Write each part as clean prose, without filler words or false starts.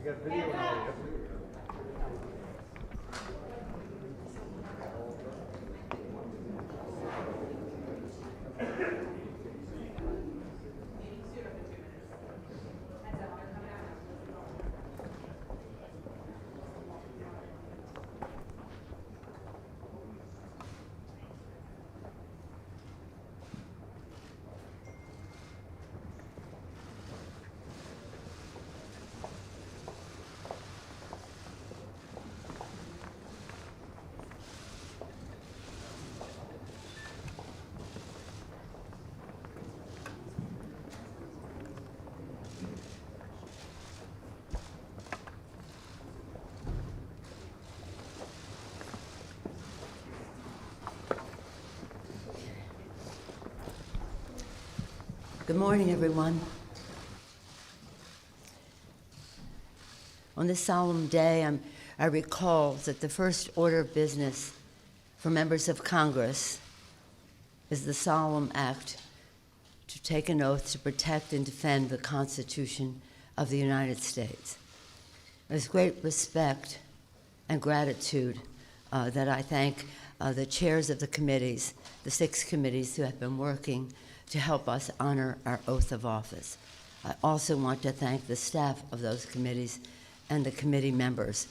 You got video and audio. Good morning, everyone. On this solemn day, I recall that the first order of business for members of Congress is the solemn act to take an oath to protect and defend the Constitution of the United States. There's great respect and gratitude that I thank the chairs of the committees, the 6 committees who have been working to help us honor our oath of office. I also want to thank the staff of those committees and the committee members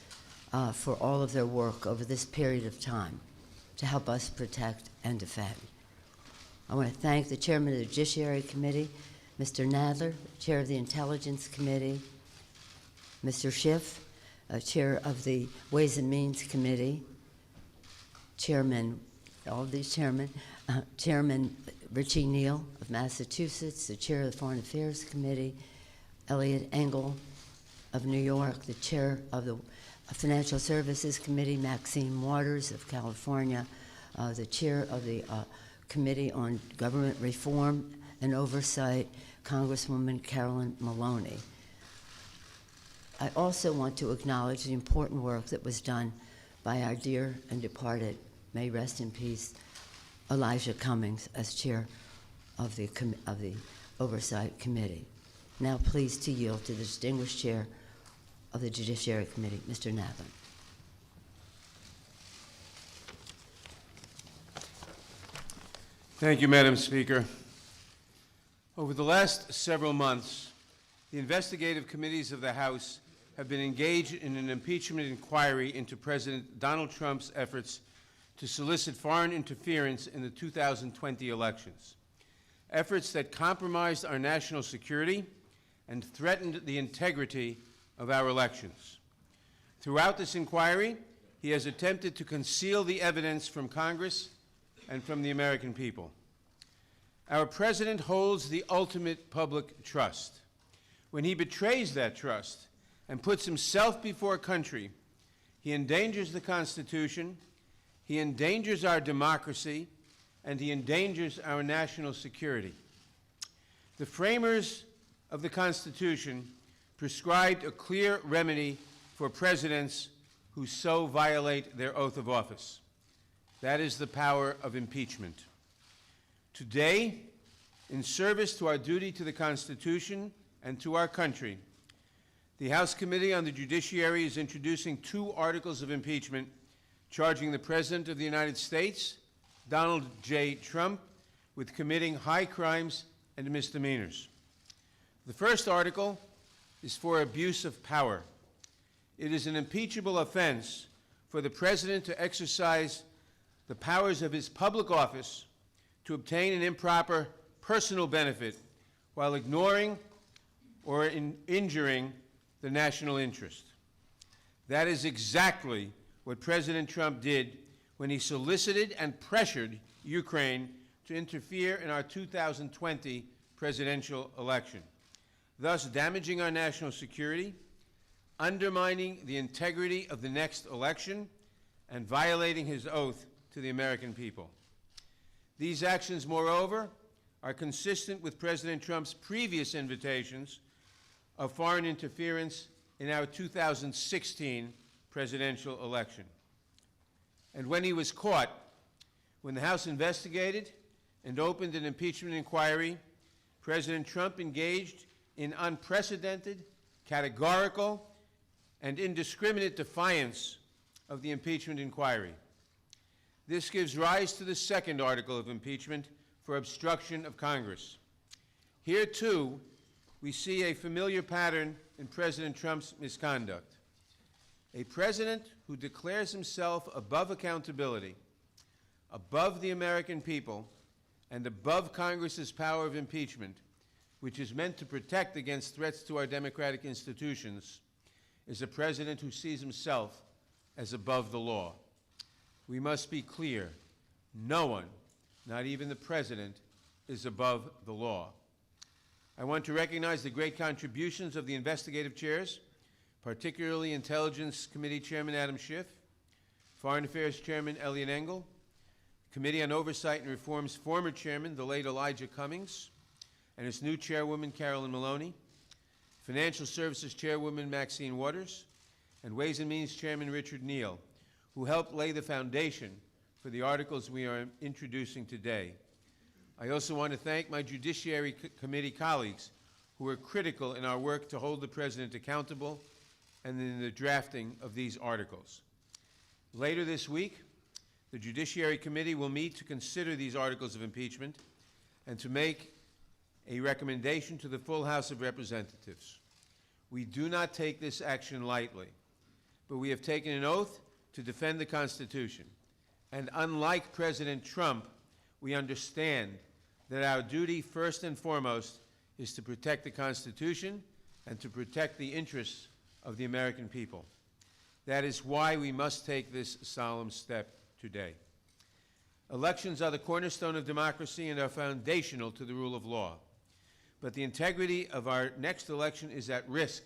for all of their work over this period of time to help us protect and defend. I want to thank the chairman of the Judiciary Committee, Mr. Nadler, chair of the Intelligence Committee, Mr. Schiff, chair of the Ways and Means Committee, chairman, all of these chairmen, Chairman Richie Neal of Massachusetts, the chair of the Foreign Affairs Committee, Elliot Engel of New York, the chair of the Financial Services Committee, Maxine Waters of California, the chair of the Committee on Government Reform and Oversight, Congresswoman Carolyn Maloney. I also want to acknowledge the important work that was done by our dear and departed, may rest in peace, Elijah Cummings as chair of the Oversight Committee. Now pleased to yield to the distinguished chair of the Judiciary Committee, Mr. Nadler. Thank you, Madam Speaker. Over the last several months, the investigative committees of the House have been engaged in an impeachment inquiry into President Donald Trump's efforts to solicit foreign interference in the 2020 elections, efforts that compromised our national security and threatened the integrity of our elections. Throughout this inquiry, he has attempted to conceal the evidence from Congress and from the American people. Our president holds the ultimate public trust. When he betrays that trust and puts himself before country, he endangers the Constitution, he endangers our democracy, and he endangers our national security. The framers of the Constitution prescribed a clear remedy for presidents who so violate their oath of office. That is the power of impeachment. Today, in service to our duty to the Constitution and to our country, the House Committee on the Judiciary is introducing 2 articles of impeachment charging the President of the United States, Donald J. Trump, with committing high crimes and misdemeanors. The first article is for abuse of power. It is an impeachable offense for the President to exercise the powers of his public office to obtain an improper personal benefit while ignoring or injuring the national interest. That is exactly what President Trump did when he solicited and pressured Ukraine to interfere in our 2020 presidential election, thus damaging our national security, undermining the integrity of the next election, and violating his oath to the American people. These actions, moreover, are consistent with President Trump's previous invitations of foreign interference in our 2016 presidential election. And when he was caught, when the House investigated and opened an impeachment inquiry, President Trump engaged in unprecedented, categorical, and indiscriminate defiance of the impeachment inquiry. This gives rise to the second article of impeachment for obstruction of Congress. Here, too, we see a familiar pattern in President Trump's misconduct. A president who declares himself above accountability, above the American people, and above Congress's power of impeachment, which is meant to protect against threats to our democratic institutions, is a president who sees himself as above the law. We must be clear. No one, not even the president, is above the law. I want to recognize the great contributions of the investigative chairs, particularly Intelligence Committee Chairman Adam Schiff, Foreign Affairs Chairman Eliot Engel, Committee on Oversight and Reform's former chairman, the late Elijah Cummings, and its new chairwoman, Carolyn Maloney, Financial Services Chairwoman Maxine Waters, and Ways and Means Chairman Richard Neal, who helped lay the foundation for the articles we are introducing today. I also want to thank my Judiciary Committee colleagues who were critical in our work to hold the President accountable and in the drafting of these articles. Later this week, the Judiciary Committee will meet to consider these articles of impeachment and to make a recommendation to the full House of Representatives. We do not take this action lightly, but we have taken an oath to defend the Constitution. And unlike President Trump, we understand that our duty, first and foremost, is to protect the Constitution and to protect the interests of the American people. That is why we must take this solemn step today. Elections are the cornerstone of democracy and are foundational to the rule of law. But the integrity of our next election is at risk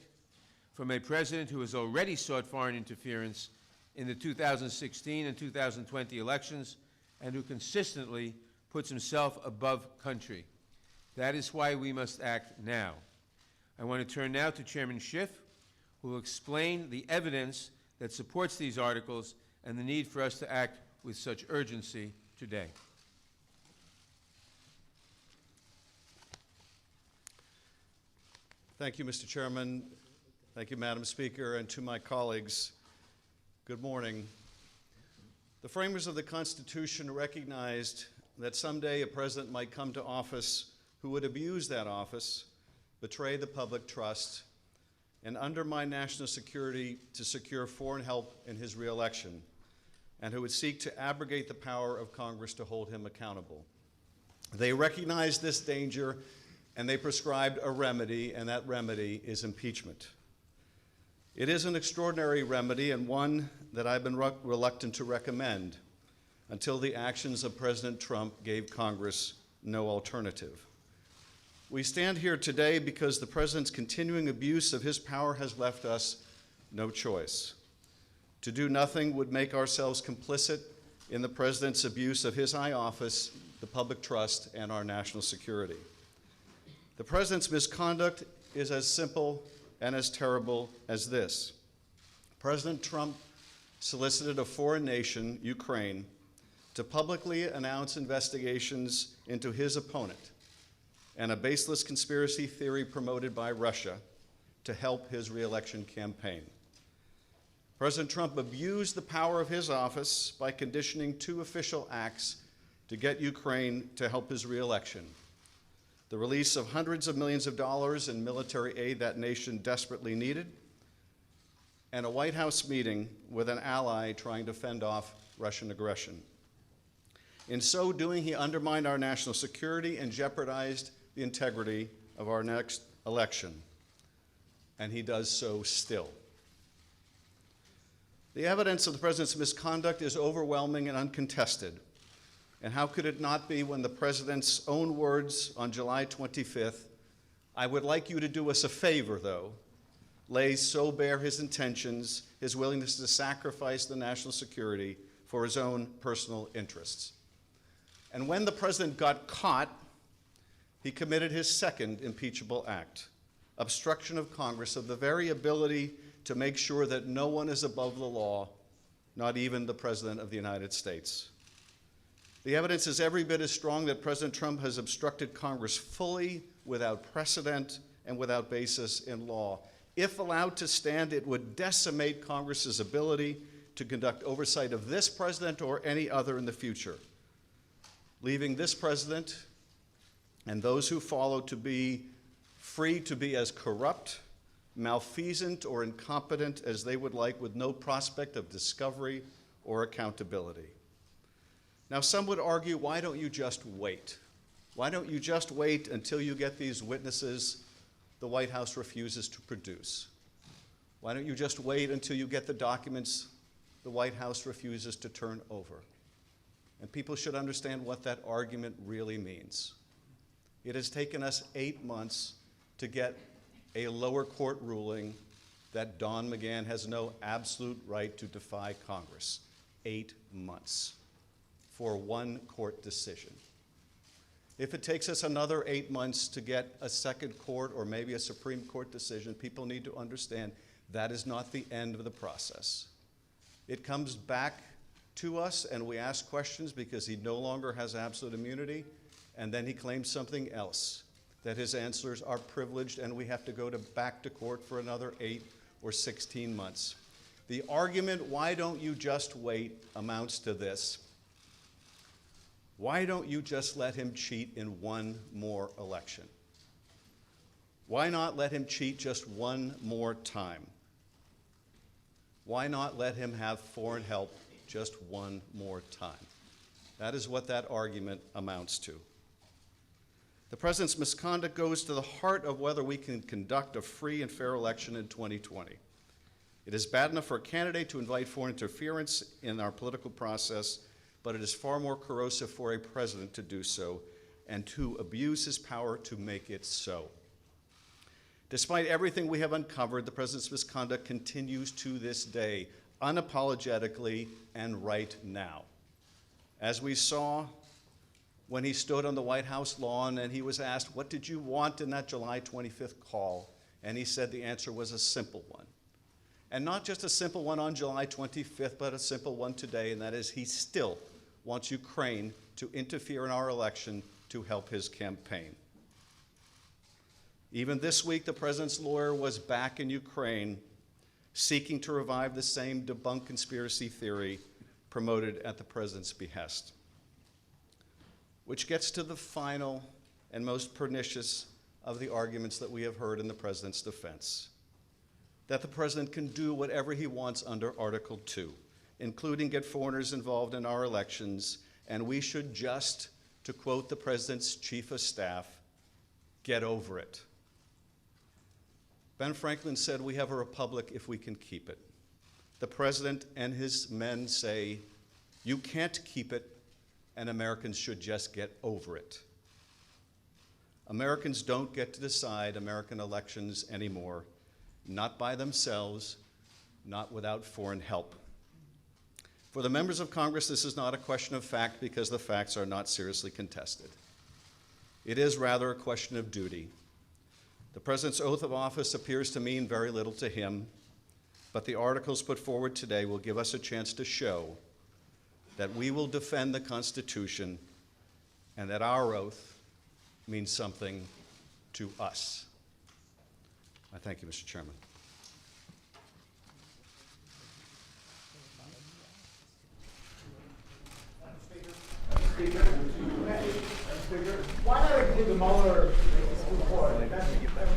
from a president who has already sought foreign interference in the 2016 and 2020 elections and who consistently puts himself above country. That is why we must act now. I want to turn now to Chairman Schiff, who will explain the evidence that supports these articles and the need for us to act with such urgency today. Thank you, Mr. Chairman. Thank you, Madam Speaker, and to my colleagues, good morning. The framers of the Constitution recognized that someday a president might come to office who would abuse that office, betray the public trust, and undermine national security to secure foreign help in his reelection, and who would seek to abrogate the power of Congress to hold him accountable. They recognized this danger, and they prescribed a remedy, and that remedy is impeachment. It is an extraordinary remedy and one that I've been reluctant to recommend until the actions of President Trump gave Congress no alternative. We stand here today because the president's continuing abuse of his power has left us no choice. To do nothing would make ourselves complicit in the president's abuse of his high office, the public trust, and our national security. The president's misconduct is as simple and as terrible as this. President Trump solicited a foreign nation, Ukraine, to publicly announce investigations into his opponent and a baseless conspiracy theory promoted by Russia to help his reelection campaign. President Trump abused the power of his office by conditioning two official acts to get Ukraine to help his reelection: the release of hundreds of millions of dollars in military aid that nation desperately needed, and a White House meeting with an ally trying to fend off Russian aggression. In so doing, he undermined our national security and jeopardized the integrity of our next election, and he does so still. The evidence of the president's misconduct is overwhelming and uncontested. And how could it not be when the president's own words on July 25th, "I would like you to do us a favor, though," lays so bare his intentions, his willingness to sacrifice the national security for his own personal interests. And when the president got caught, he committed his second impeachable act: obstruction of Congress of the very ability to make sure that no one is above the law, not even the President of the United States. The evidence is every bit as strong that President Trump has obstructed Congress fully, without precedent, and without basis in law. If allowed to stand, it would decimate Congress's ability to conduct oversight of this president or any other in the future, leaving this president and those who follow to be free to be as corrupt, malfeasant, or incompetent as they would like, with no prospect of discovery or accountability. Now, some would argue, why don't you just wait? Why don't you just wait until you get these witnesses the White House refuses to produce? Why don't you just wait until you get the documents the White House refuses to turn over? And people should understand what that argument really means. It has taken us 8 months to get a lower court ruling that Don McGahn has no absolute right to defy Congress. 8 months for one court decision. If it takes us another 8 months to get a second court or maybe a Supreme Court decision, people need to understand that is not the end of the process. It comes back to us and we ask questions because he no longer has absolute immunity, and then he claims something else, that his answers are privileged and we have to go back to court for another 8 or 16 months. The argument, why don't you just wait, amounts to this. Why don't you just let him cheat in one more election? Why not let him cheat just one more time? Why not let him have foreign help just one more time? That is what that argument amounts to. The president's misconduct goes to the heart of whether we can conduct a free and fair election in 2020. It is bad enough for a candidate to invite foreign interference in our political process, but it is far more corrosive for a president to do so and to abuse his power to make it so. Despite everything we have uncovered, the president's misconduct continues to this day, unapologetically and right now. As we saw when he stood on the White House lawn and he was asked, what did you want in that July 25th call? And he said the answer was a simple one. And not just a simple one on July 25th, but a simple one today, and that is he still wants Ukraine to interfere in our election to help his campaign. Even this week, the president's lawyer was back in Ukraine seeking to revive the same debunked conspiracy theory promoted at the president's behest. Which gets to the final and most pernicious of the arguments that we have heard in the president's defense, that the president can do whatever he wants under Article 2, including get foreigners involved in our elections, and we should just, to quote the president's chief of staff, get over it. Ben Franklin said, we have a republic if we can keep it. The president and his men say, you can't keep it, and Americans should just get over it. Americans don't get to decide American elections anymore, not by themselves, not without foreign help. For the members of Congress, this is not a question of fact because the facts are not seriously contested. It is rather a question of duty. The president's oath of office appears to mean very little to him, but the articles put forward today will give us a chance to show that we will defend the Constitution and that our oath means something to us. I thank you, Mr. Chairman. Speaker, why not include the Mueller report? That's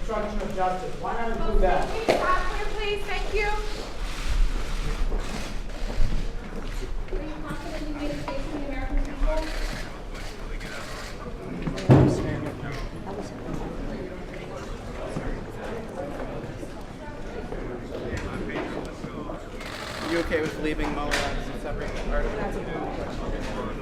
obstruction of justice. Why not include that? Please, thank you. Are you confident you made a case for the American people? Are you okay with leaving Mueller as a separate article?